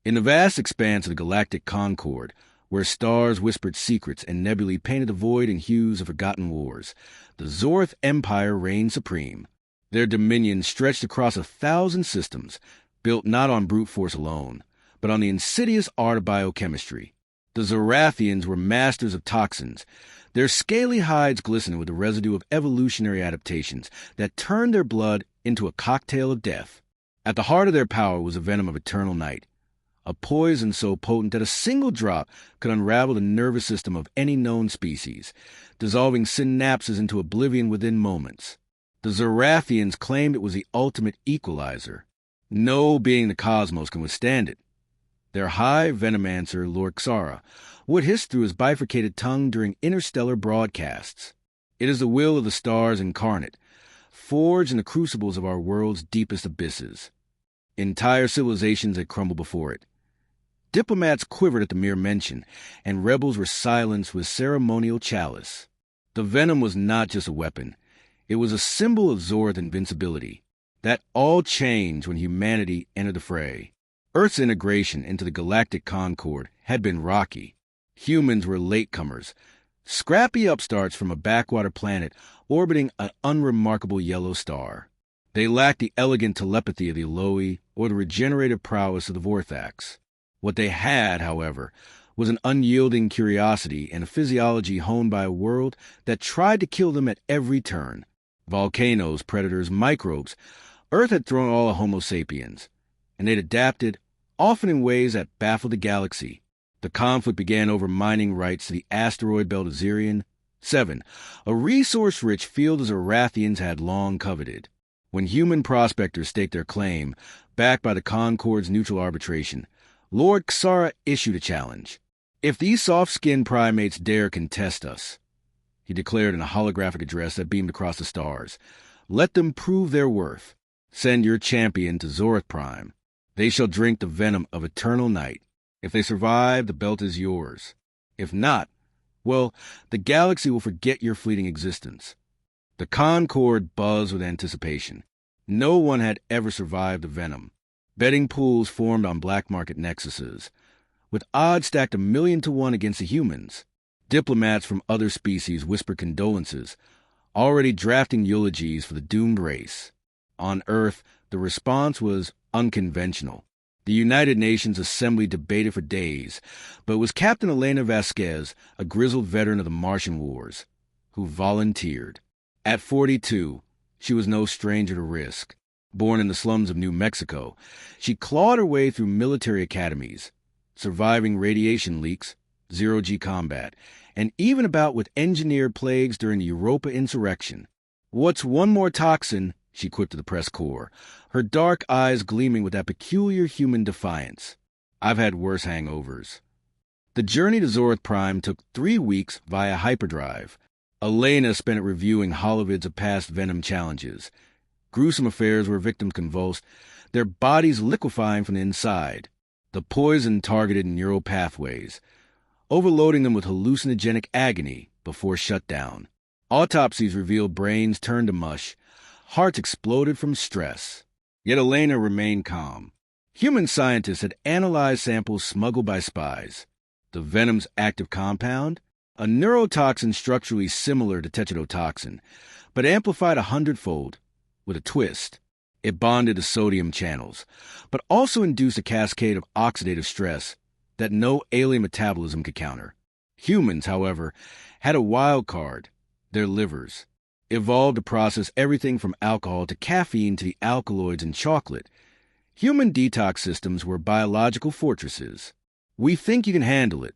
In the vast expanse of the galactic concord, where stars whispered secrets and nebulae painted the void in hues of forgotten wars, the Zorath Empire reigned supreme. Their dominion stretched across 1,000 systems, built not on brute force alone, but on the insidious art of biochemistry. The Zorathians were masters of toxins. Their scaly hides glistened with the residue of evolutionary adaptations that turned their blood into a cocktail of death. At the heart of their power was the Venom of Eternal Night, a poison so potent that a single drop could unravel the nervous system of any known species, dissolving synapses into oblivion within moments. The Zorathians claimed it was the ultimate equalizer. No being in the cosmos can withstand it. Their high venomancer, Lord Xara, would hiss through his bifurcated tongue during interstellar broadcasts. It is the will of the stars incarnate, forged in the crucibles of our world's deepest abysses. Entire civilizations had crumbled before it. Diplomats quivered at the mere mention, and rebels were silenced with ceremonial chalice. The venom was not just a weapon. It was a symbol of Zorath invincibility. That all changed when humanity entered the fray. Earth's integration into the galactic concord had been rocky. Humans were latecomers, scrappy upstarts from a backwater planet orbiting an unremarkable yellow star. They lacked the elegant telepathy of the Eloi or the regenerative prowess of the Vorthax. What they had, however, was an unyielding curiosity and a physiology honed by a world that tried to kill them at every turn. Volcanoes, predators, microbes. Earth had thrown all of Homo sapiens, and they'd adapted, often in ways that baffled the galaxy. The conflict began over mining rights to the asteroid belt of Zirian 7, a resource-rich field the Zorathians had long coveted. When human prospectors staked their claim, backed by the Concord's neutral arbitration, Lord Xara issued a challenge. "If these soft-skinned primates dare contest us," he declared in a holographic address that beamed across the stars, "let them prove their worth. Send your champion to Zorath Prime. They shall drink the venom of eternal night. If they survive, the belt is yours. If not, well, the galaxy will forget your fleeting existence." The Concord buzzed with anticipation. No one had ever survived the venom. Betting pools formed on black market nexuses, with odds stacked 1,000,000 to 1 against the humans. Diplomats from other species whispered condolences, already drafting eulogies for the doomed race. On Earth, the response was unconventional. The United Nations Assembly debated for days, but it was Captain Elena Vasquez, a grizzled veteran of the Martian Wars, who volunteered. At 42, she was no stranger to risk. Born in the slums of New Mexico, she clawed her way through military academies, surviving radiation leaks, zero-G combat, and even about with engineered plagues during the Europa insurrection. "What's one more toxin?" she quipped to the press corps, her dark eyes gleaming with that peculiar human defiance. "I've had worse hangovers." The journey to Zorath Prime took 3 weeks via hyperdrive. Elena spent it reviewing holovids of past venom challenges. Gruesome affairs where victims convulsed, their bodies liquefying from the inside. The poison targeted neural pathways, overloading them with hallucinogenic agony before shutdown. Autopsies revealed brains turned to mush, hearts exploded from stress. Yet Elena remained calm. Human scientists had analyzed samples smuggled by spies. The venom's active compound? A neurotoxin structurally similar to tetrodotoxin, but amplified 100-fold. With a twist, it bonded to sodium channels, but also induced a cascade of oxidative stress that no alien metabolism could counter. Humans, however, had a wild card, their livers, evolved to process everything from alcohol to caffeine to the alkaloids in chocolate. Human detox systems were biological fortresses. "We think you can handle it,"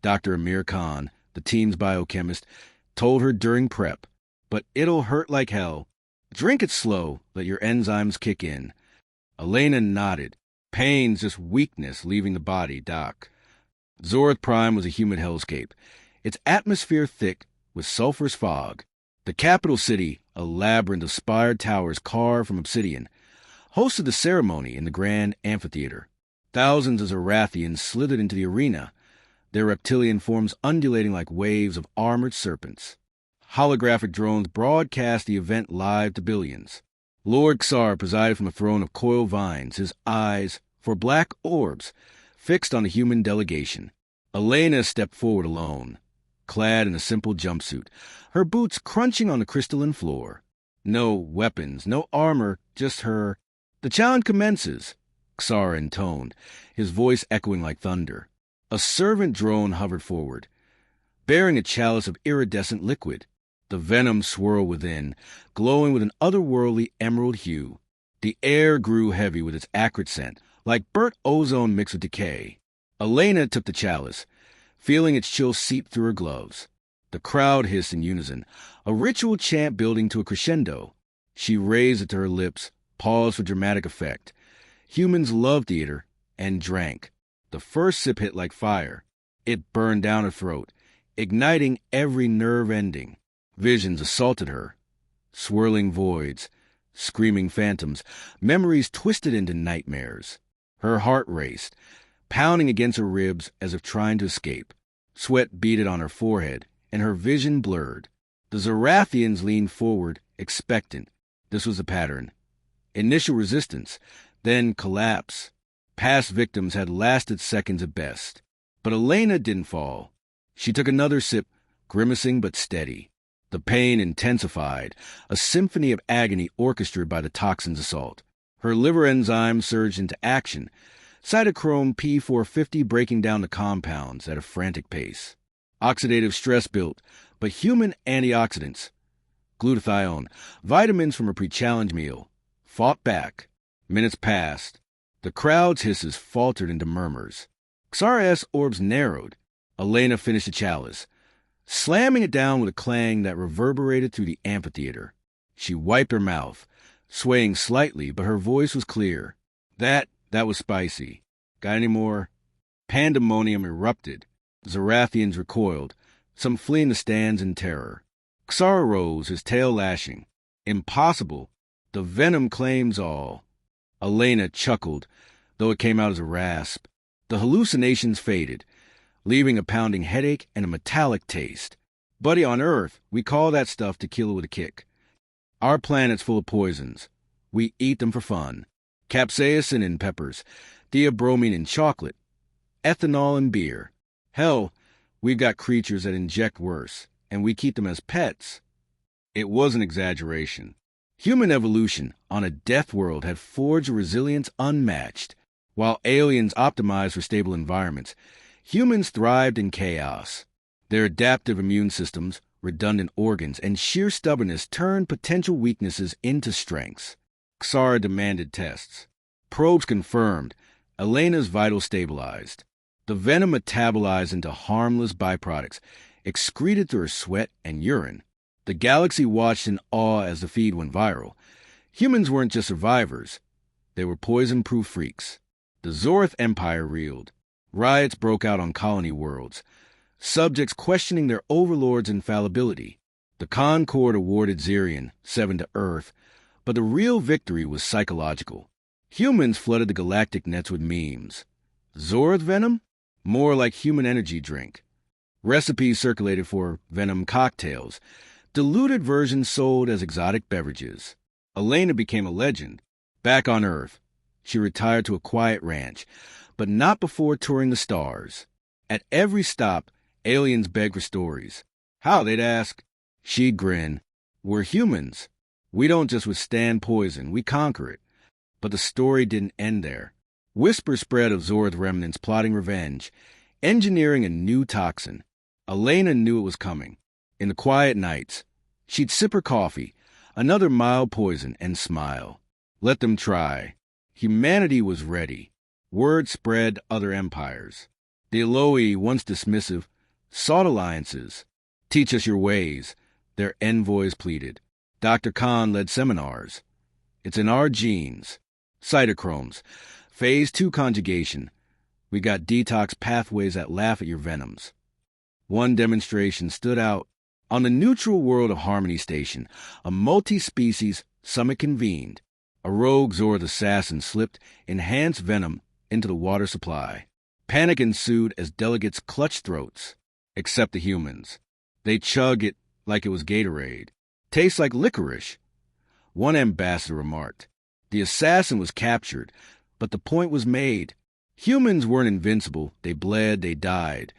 Dr. Amir Khan, the team's biochemist, told her during prep, "but it'll hurt like hell. Drink it slow, let your enzymes kick in." Elena nodded. "Pain's just weakness leaving the body, Doc." Zorath Prime was a humid hellscape, its atmosphere thick with sulphurous fog. The capital city, a labyrinth of spired towers carved from obsidian, hosted the ceremony in the grand amphitheater. Thousands of Zorathians slithered into the arena, their reptilian forms undulating like waves of armored serpents. Holographic drones broadcast the event live to billions. Lord Xara presided from a throne of coiled vines, his eyes for black orbs, fixed on a human delegation. Elena stepped forward alone, clad in a simple jumpsuit, her boots crunching on the crystalline floor. No weapons, no armor, just her. "The challenge commences," Xara intoned, his voice echoing like thunder. A servant drone hovered forward, bearing a chalice of iridescent liquid. The venom swirled within, glowing with an otherworldly emerald hue. The air grew heavy with its acrid scent, like burnt ozone mixed with decay. Elena took the chalice, feeling its chill seep through her gloves. The crowd hissed in unison, a ritual chant building to a crescendo. She raised it to her lips, paused for dramatic effect. Humans love theater, and drank. The first sip hit like fire. It burned down her throat, igniting every nerve ending. Visions assaulted her. Swirling voids, screaming phantoms, memories twisted into nightmares. Her heart raced, pounding against her ribs as if trying to escape. Sweat beaded on her forehead, and her vision blurred. The Zorathians leaned forward, expectant. This was a pattern. Initial resistance, then collapse. Past victims had lasted seconds at best. But Elena didn't fall. She took another sip, grimacing but steady. The pain intensified, a symphony of agony orchestrated by the toxin's assault. Her liver enzymes surged into action, cytochrome P450 breaking down the compounds at a frantic pace. Oxidative stress built, but human antioxidants, glutathione, vitamins from a pre-challenge meal, fought back. Minutes passed. The crowd's hisses faltered into murmurs. Xara's orbs narrowed. Elena finished the chalice, slamming it down with a clang that reverberated through the amphitheater. She wiped her mouth, swaying slightly, but her voice was clear. That was spicy. Got any more? Pandemonium erupted. Zorathians recoiled, some fleeing the stands in terror. Xara rose, his tail lashing. Impossible. The venom claims all. Elena chuckled, though it came out as a rasp. The hallucinations faded, leaving a pounding headache and a metallic taste. Buddy, on Earth, we call that stuff tequila with a kick. Our planet's full of poisons. We eat them for fun. Capsaicin in peppers, theobromine in chocolate, ethanol in beer. Hell, we've got creatures that inject worse, and we keep them as pets. It was an exaggeration. Human evolution on a death world had forged a resilience unmatched. While aliens optimized for stable environments, humans thrived in chaos. Their adaptive immune systems, redundant organs, and sheer stubbornness turned potential weaknesses into strengths. Xara demanded tests. Probes confirmed. Elena's vitals stabilized. The venom metabolized into harmless byproducts, excreted through her sweat and urine. The galaxy watched in awe as the feed went viral. Humans weren't just survivors. They were poison-proof freaks. The Zorath Empire reeled. Riots broke out on colony worlds, subjects questioning their overlords' infallibility. The Concord awarded Zirian, 7 to Earth, but the real victory was psychological. Humans flooded the galactic nets with memes. Zorath venom? More like human energy drink. Recipes circulated for venom cocktails. Diluted versions sold as exotic beverages. Elena became a legend. Back on Earth, she retired to a quiet ranch, but not before touring the stars. At every stop, aliens begged for stories. How, they'd ask. She'd grin. We're humans. We don't just withstand poison, we conquer it. But the story didn't end there. Whispers spread of Zorath remnants plotting revenge, engineering a new toxin. Elena knew it was coming. In the quiet nights, she'd sip her coffee, another mild poison, and smile. Let them try. Humanity was ready. Word spread to other empires. The Eloi, once dismissive, sought alliances. Teach us your ways, their envoys pleaded. Dr. Khan led seminars. It's in our genes. Cytochromes. Phase 2 conjugation. We got detox pathways that laugh at your venoms. One demonstration stood out. On the neutral world of Harmony Station, a multi-species summit convened. A rogue Zorath assassin slipped enhanced venom into the water supply. Panic ensued as delegates clutched throats, except the humans. They chugged it like it was Gatorade. Tastes like licorice. One ambassador remarked. The assassin was captured, but the point was made. Humans weren't invincible. They bled, they died.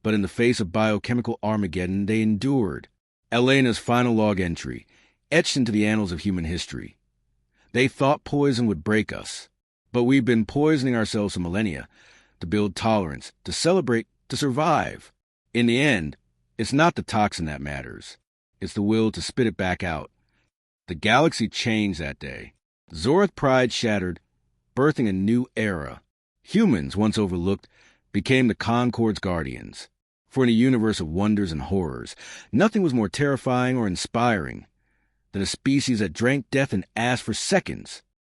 But in the face of biochemical Armageddon, they endured. Elena's final log entry, etched into the annals of human history. They thought poison would break us, but we've been poisoning ourselves for millennia, to build tolerance, to celebrate, to survive. In the end, it's not the toxin that matters. It's the will to spit it back out. The galaxy changed that day. Zorath pride shattered, birthing a new era. Humans, once overlooked, became the Concord's guardians. For in a universe of wonders and horrors, nothing was more terrifying or inspiring than a species that drank death and asked for seconds